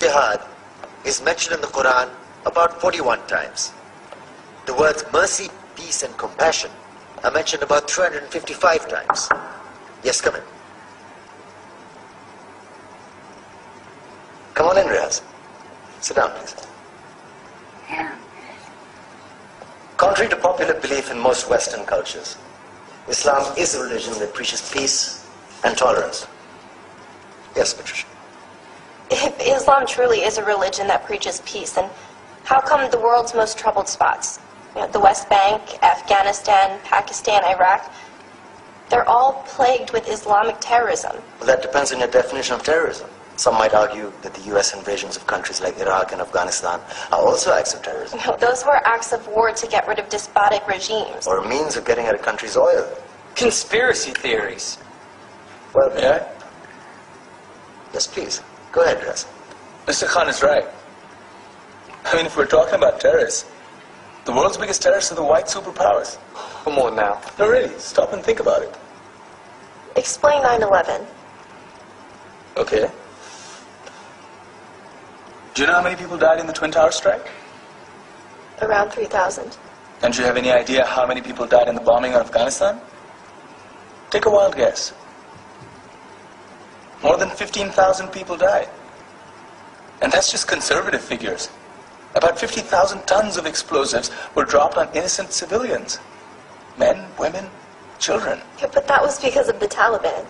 jihad is mentioned in the Quran about 41 times. The words mercy, peace and compassion are mentioned about 355 times. Yes, come in. Come on in, Riaz. Sit down, please. Contrary to popular belief in most Western cultures, Islam is a religion that preaches peace and tolerance. Yes, Patricia. If Islam truly is a religion that preaches peace, then how come the world's most troubled spots, the West Bank, Afghanistan, Pakistan, Iraq, they're all plagued with Islamic terrorism? Well, that depends on your definition of terrorism. Some might argue that the U.S. invasions of countries like Iraq and Afghanistan are also acts of terrorism. No, those were acts of war to get rid of despotic regimes. Or a means of getting at a country's oil. Conspiracy theories. Well, May I? Yes, please. Go ahead, Riaz. Mr. Khan is right. I mean, if we're talking about terrorists, the world's biggest terrorists are the white superpowers. Come on now. No, really, stop and think about it. Explain 9/11. Okay. Do you know how many people died in the Twin Towers strike? Around 3,000. And do you have any idea how many people died in the bombing of Afghanistan? Take a wild guess. More than 15,000 people died. And that's just conservative figures. About 50,000 tons of explosives were dropped on innocent civilians. Men, women, children. Yeah, but that was because of the Taliban.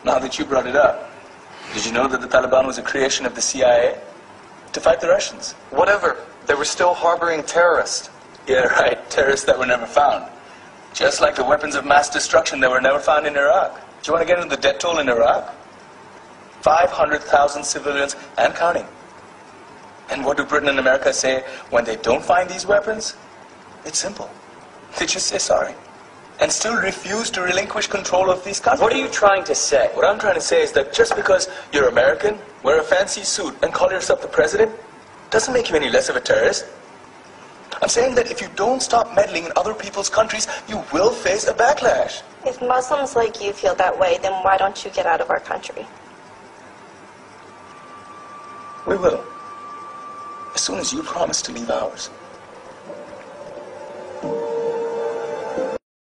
Now that you brought it up, did you know that the Taliban was a creation of the CIA to fight the Russians? Whatever. They were still harboring terrorists. Yeah, right. Terrorists that were never found. Just like the weapons of mass destruction that were never found in Iraq. Do you want to get into the death toll in Iraq? 500,000 civilians and counting. And what do Britain and America say when they don't find these weapons? It's simple. They just say sorry. And still refuse to relinquish control of these countries. What are you trying to say? What I'm trying to say is that just because you're American, wear a fancy suit, and call yourself the president, doesn't make you any less of a terrorist. I'm saying that if you don't stop meddling in other people's countries, you will face a backlash. If Muslims like you feel that way, then why don't you get out of our country? We will. As soon as you promise to leave ours.